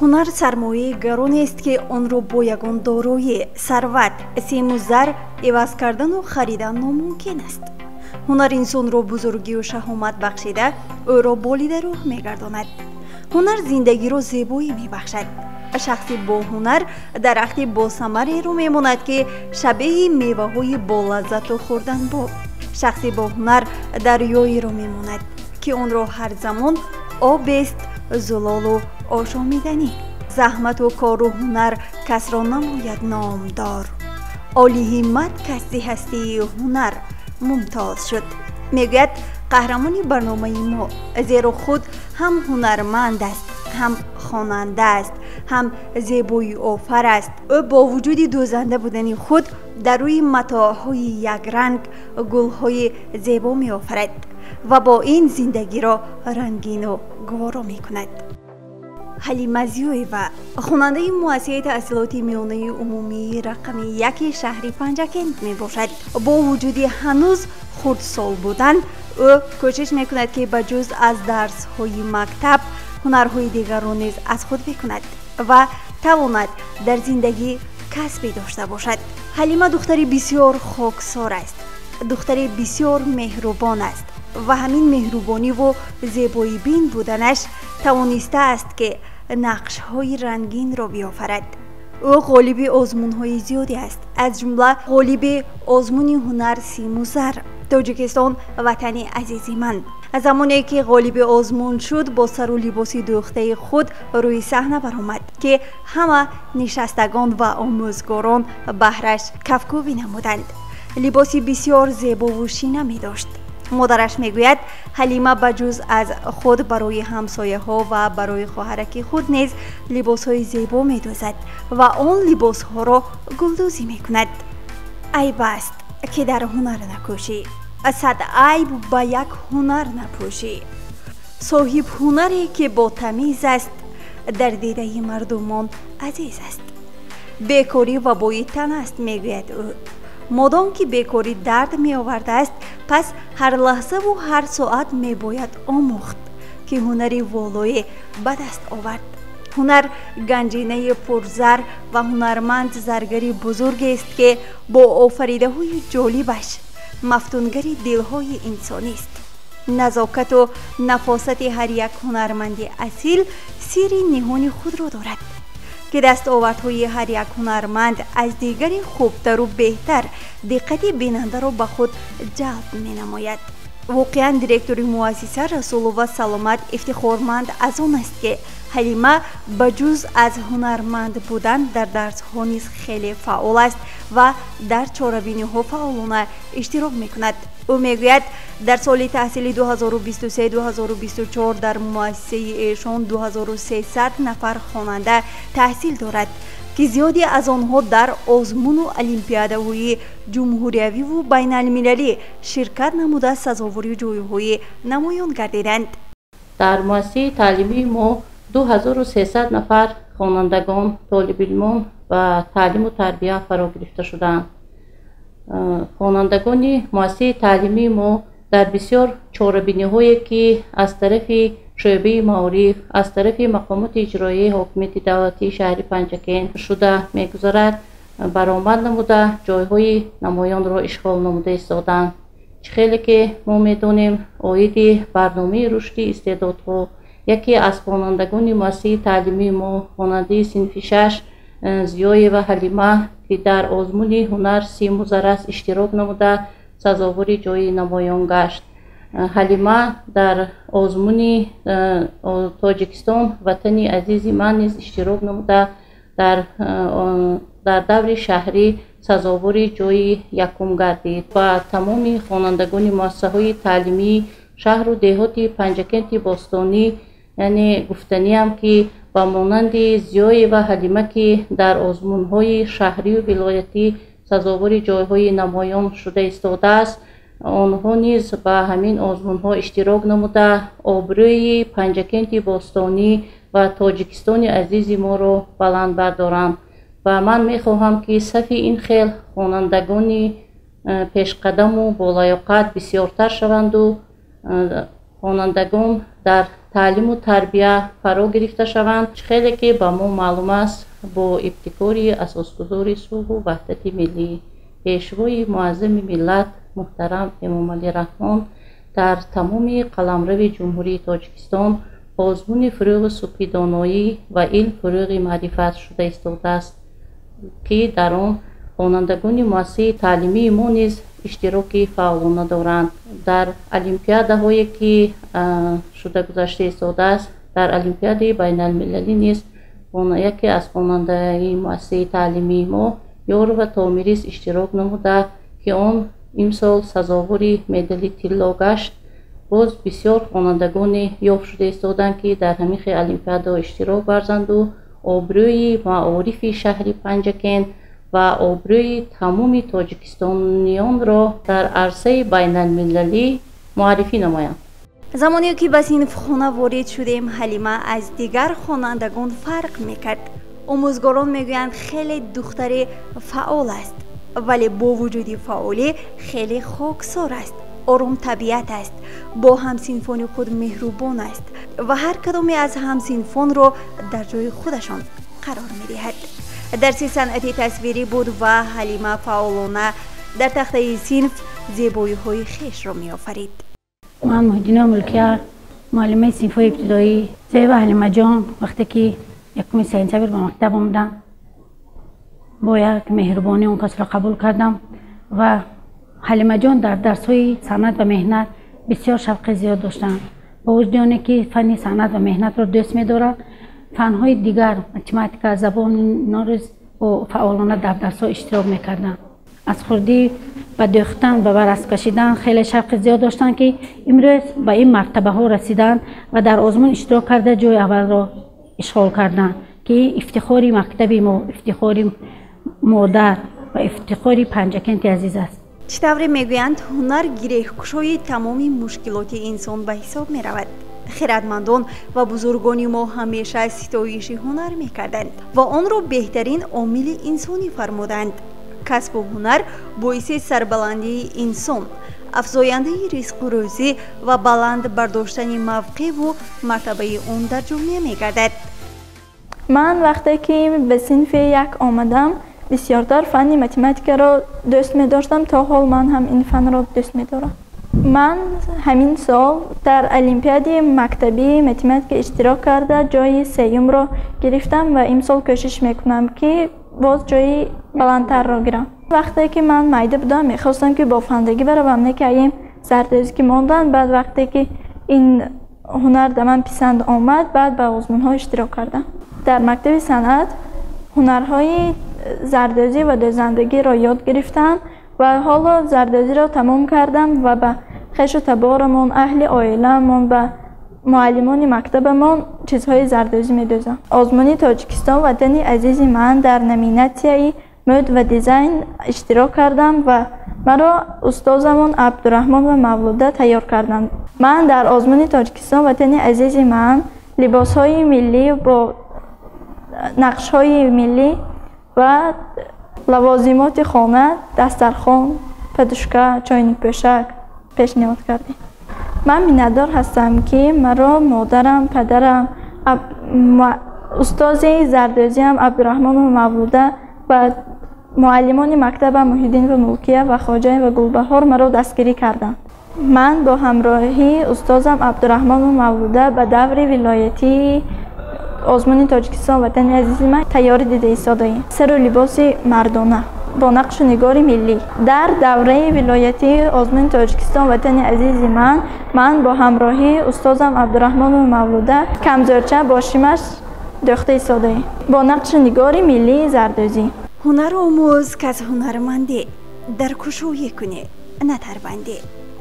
هنر سرمایه گرانی است که آن را با یگان دارایی، ثروت، سیم و زر عوض کردن و خریدن ناممکن است. هنر انسان را بزرگی و شهامت بخشیده او را بالید روح می‌گرداند. هنر زندگی را زیبایی می‌بخشد. شخصی با هنر درختی با ثمری رو می‌ماند که شبیه میوه‌های با لذت و خوردن بود. شخصی با هنر دریایی رو می‌ماند که آن را هر زمان آب است، زلال و آشامیدنی. زحمت و کار و هنر کس را نماید نامدار. عالی همت کسی هستی هنر ممتاز شد. میگوید قهرمانی برنامه ما، زیرا خود هم هنرمند است، هم خواننده است، هم زیبایی آفر است. او با وجود دوزنده بودن خود در روی متاعهای یک رنگ گلهای زیبا می آفرد و با این زندگی را رنگین و گوارا می کند. حلیمه زیویوا خواننده مؤسسه تحصیلات میانه عمومی رقم 1 شهر پنجکند می باشد. با وجود هنوز خردسال بودن او کوشش می کند که بجز از درس های مکتب هنرهای دیگر را نیز از خود بکند و تواند در زندگی کسبی داشته باشد. حلیمه دختری بسیار خاکسار است، دختری بسیار مهربان است و همین مهربانی و زیبایی بین بودنش توانسته است که نقش های رنگین را بیافرد. او غالب آزمون های زیادی است، از جمله غالب آزمون هنر سیم و زر تاجیکستان وطن عزیز من. زمانی که غالب آزمون شد با سر و لباس دوخته خود روی صحنه برآمد که همه نشستگان و آموزگاران بهرش کفکوبی نمودند. لباسی بسیار زیبا و شینا می داشت. مادرش میگوید حلیمه بجز از خود برای همسایه ها و برای خواهرک خود نیز لباس های زیبا می دوزد و آن لباس ها را گلدوزی می کند. عیب است که در هنر نکوشی، صد عیب با یک هنر نپوشی. صاحب هنری که با تمیز است در دیده مردمان عزیز است. بیکاری و بوی تن است میگوید او. مادام که بیکاری درد می آورده است، پس هر لحظه و هر ساعت می باید آموخت که هنری والای به دست آورد. هنر گنجینه پرزر و هنرمند زرگری بزرگ است که با آفریده های جالبش مفتونگری دلهای انسانی است. نزاکت و نفاست هر یک هنرمند اصیل سیر نهان خود را دارد که دستاوردهای هر یک هنرمند از دیگری خوبتر و بهتر دقت بیننده را به خود جلب می نماید. واقعا دیرکتور مؤسسه رسولووا سلامت افتخارمند از آن است که حلیمه بجز از هنرمند بودن در درس ها نیز خیلی فعال است و در چاره‌بینی ها فعالانه اشتراک می کند. او میگوید در سال تحصیلی 2023-2024 در مؤسسه ایشان 2300 نفر خواننده تحصیل دارد که زیادی از آنها در آزمون و المپیادهای جمهوریوی و بین المللی شرکت نموده سزاوار جایزه‌های نمایان گردیدند. در مؤسسه تعلیمی ما 2300 نفر خوانندگان، طالب علمان و تعلیم و تربیت فرا گرفته شدند. خوانندگان مؤسسه تعلیمی ما در بسیار چاره‌بینی‌هایی که از طرف شعبه معارف، از طرف مقامات اجرایی حکومت دولتی شهر پنجکند شده می‌گذارد برآمد نموده جایهای نمایان را اشغال نموده ایستادند. خیلی که ما می‌دانیم عاید برنامه رشد استعدادها یکی از خوانندگان مؤسسه تعلیمی ما خواننده صنف 6 زیویوا حلیمه که در آزمون هنر سیم و زر است اشتراک نموده سزاوار جای نمایان گشت. حلیمه در آزمون تاجیکستان وطن عزیز من نیز اشتراک نموده در دور شهری سزاوار جای یکم گردید و تمام خوانندگان مؤسسه‌های تعلیمی شهر و دهات پنجکنت باستانی، یعنی گفتنی هم که با مانند زیای و حلیمه که در آزمون‌های شهری و ولایتی سزاوار جایهای نمایان شده ایستاده است، آنها نیز به همین آزمون‌ها اشتراک نموده آبروی پنجکنت باستانی و تاجیکستان عزیز ما را بلند بردارند و من میخواهم که صف این خیل خوانندگان پیشقدم و بالیاقت بسیارتر شوند و خوانندگان در تعلیم و تربیه فرا گرفته شوند، خیلی که به ما معلوم است با ابتکار اساسگذار صلح و وحدت ملی پیشوای معظم ملت محترم امام علی رحمان در تمام قلمرو جمهوری تاجیکستان آزمون فروغ سوپی دانایی و علم فروغ معرفت شده ایستاده است که در آن خوانندگان مؤسسه تعلیمی ما نیز اشتراک فعالانه دارند. در المپیاده هایی که شده گذشته ایستاده است، در المپیاد بین المللی نیز یکی از خوانندگان مؤسسه تعلیمی ما یار و تامیریس اشتراک نموده که آن امسال سزاوار مدال طلا گشت. باز بسیار خوانندگان یافت شده ایستادند که در همین المپیادا اشتراک ورزند و آبروی معارف شهر پنجکن و آبروی تمام تاجیکستانیان را در عرصه بین المللی معرفی نمایند. زمانی که به صنفخانه وارد شدیم، حلیمه از دیگر خوانندگان فرق میکرد. آموزگاران میگویند خیلی دختر فعال است، ولی با وجود فعالی خیلی خاکسار است. آروم طبیعت است، با همسینفان خود مهربان است و هر کدام از همسینفان را در جای خودشان قرار می‌دهد. درس صنعت تصویری بود و حلیمه فعالانه در تخته صنف زیبایی‌های خویش را می‌آفرید. من مهدینه ملکیه، معلمه صنف ابتدایی. زیبا حلیمه جان وقتی که یکم سنتبر به مکتب آمدم، با یک مهربانی اون کس را قبول کردم و حلیمه جان در درس‌های صنعت و مهنت بسیار شوق زیاد داشتند. با وجود آنکه که فن صنعت و مهنت را دوست می‌دارند، فن‌های دیگر متماتیک، زبان نارز و فعالانه در درس‌ها اشتراک می‌کردند. از خردی به دوختن و برس کشیدن خیلی شوق زیاد داشتند که امروز به این مرتبه ها رسیدند و در آزمون اشتراک کرده جای اول را اشغال کردند که افتخاری مکتب ما، افتخاری مادر و افتخاری پنجکنت عزیز است. چطوری میگویند هنر گره‌کشای تمامی مشکلات انسان به حساب می رود. خردمندان و بزرگان ما همیشه ستایش هنر می کردند و آن را بهترین عامل انسانی فرمودند. کسب و هنر باعث سربلندی انسان، افزاینده رزق و روزی و بلند برداشتن موقع و مرتبه آن در جامعه می گردد. من وقتی که به صنف یک آمدم بسیارتر فن متماتیک را دوست می داشتم. تا حال من هم این فن را دوست می دارم. من همین سال در المپیاد مکتبی متماتیک اشتراک کرده جای سوم را گرفتم و امسال کوشش میکنم که باز جای بلندتر را گیرم. وقتی که من میده بودم میخواستم که بافندگی بروم، نه که این زردوزی که ماندن. بعد وقتی که این هنر در من پسند آمد، بعد به آزمون ها اشتراک کردم. در مکتب صنعت هنرهای زردوزی و دوزندگی را یاد گرفتم و حالا زردوزی را تمام کردم و به خویش و تبارمان، اهل عائله‌مان، به معلمان مکتبمان چیزهای زردوزی می‌دوزم. آزمون تاجیکستان وطن عزیز من در نامیناسیون مد و دیزاین اشتراک کردم و مرا استادمان عبدالرحمن و مولوده تیار کردند. من در آزمون تاجیکستان وطن عزیز من لباس‌های ملی با نقش‌های ملی و لوازمات خانه، دسترخوان، پدوشکه، چاینک پوشک پیشنهاد کردیم. من میندار هستم که مرا مادرم، پدرم، استاد زردوزیم عبدالرحمن و مولوده و معلمان مکتب محیدین و ملکیه و خواجه و گلبهار مرا دستگیری کردند. من با همراهی استادم عبدالرحمن و مولوده به دور ولایتی آزمون تاجیکستان وطن عزیز من تیاری دیده ایستاده‌ایم. سر و لباس مردانه با نقش و نگار ملی. در دوره ولایتی آزمون تاجیکستان وطن عزیز من با همراهی استادم عبدالرحمن و مولوده کمزورچه با شیمش دوخته ایستاده‌ایم با نقش و نگار ملی زردوزی. هنر آموز که از هنرمندی در کشویی کنی نه تربندی.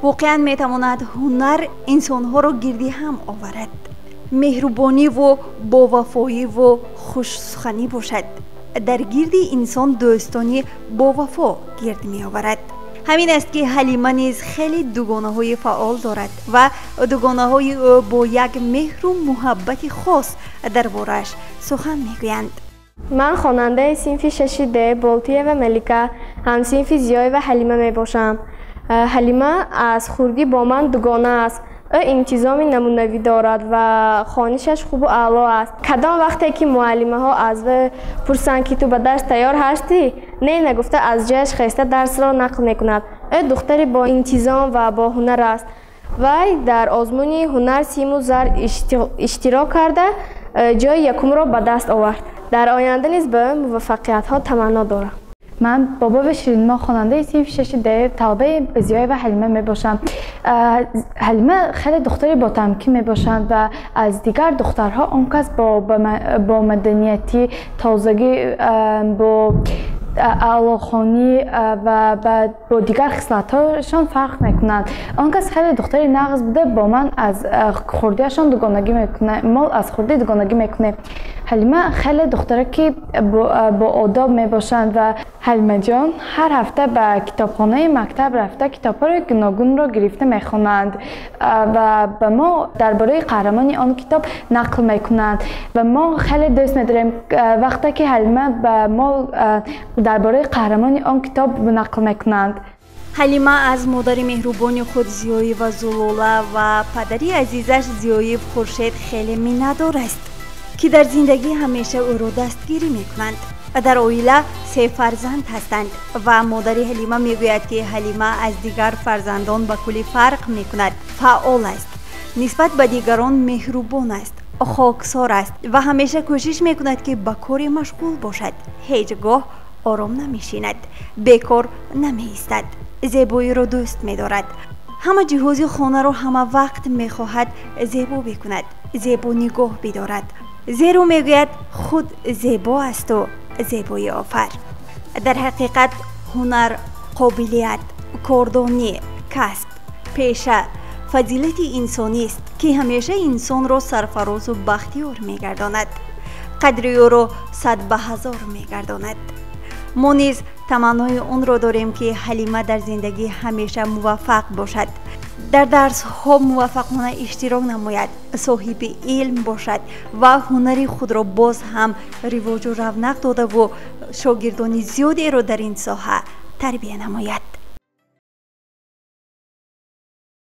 واقعا میتواند هنر انسانها را گردی هم آورد. مهربانی و باوفایی و خوش سخنی باشد. در گردی انسان دوستانی باوفا گرد می آورد. همین است که حلیمه نیز خیلی دوگانه های فعال دارد و دوگانه های با یک مهر و محبت خاص دربارش سخن میگویند. من خواننده صنف 6D بولتیه و ملیکا همصنف زیای و حلیمه می باشم. حلیمه از خردی با من دوگانه است. او انتظام نمونوی دارد و خوانشش خوب و اعلا است. کدام وقتی که معلمه ها از او پرسند که تو به درس تیار هستی؟ نه نگفته از جایش خسته درس را نقل میکند. او دختری با انتظام و با هنر است. وی در آزمون هنر سیم و زر اشتراک کرده جای یکم را به دست آورد. در آینده نیز به موفقیت ها تمنا دارم. من بابا شیرین‌ما خواننده صنف 6D طالبه زیای و حلیمه می باشم. حلیمه خیلی دختری با تمکین می باشند و از دیگر دخترها اون کس با مدنیتی، تازگی، با اعلاخوانی و با دیگر خصلت‌هاشان فرق میکنند. آن کس خیلی دختری نغز بوده با من از خردیشان دوگانگی میکنه، ما از خردی دوگانگی میکنه. حلیمه خیلی دختره که با آداب میباشند و حلیمه جان هر هفته به کتابخانه مکتب رفته کتاب‌های گوناگون را گرفته میخوانند و به ما درباره قهرمانی آن کتاب نقل میکنند و ما خیلی دوست می‌داریم وقتی که حلیمه به ما درباره قهرمانی آن کتاب نقل میکنند. حلیمه از مادر مهربان خود زیایی و زلاله و پدری عزیزش زیایی خورشید خیلی منتدار است که در زندگی همیشه او را دستگیری میکنند. در عائله 3 فرزند هستند و مادر حلیمه میگوید که حلیمه از دیگر فرزندان به کلی فرق میکند. فعال است، نسبت به دیگران مهربان است، خاکسار است و همیشه کوشش میکند که به کار مشغول باشد. هیچگاه آرام نمیشیند، بیکار نمیایستد، زیبایی را دوست میدارد. همه جهاز خانه را همه وقت میخواهد زیبا بکند، زیبا نگاه بدارد، زیرا میگوید خود زیبا است و زیبایی آفر. در حقیقت هنر، قابلیت، کاردانی، کسب، پیشه، فضیلت انسانی است که همیشه انسان را سرفراز و بختیار میگرداند، قدر او را 100 به 1000 میگرداند. ما نیز تمنای اون را داریم که حلیمه در زندگی همیشه موفق باشد، در درس ها موفقانه اشتراک نماید، صاحب علم باشد و هنری خود را باز هم رواج و رونق داده و شاگردان زیادی را در این ساحه تربیت نماید.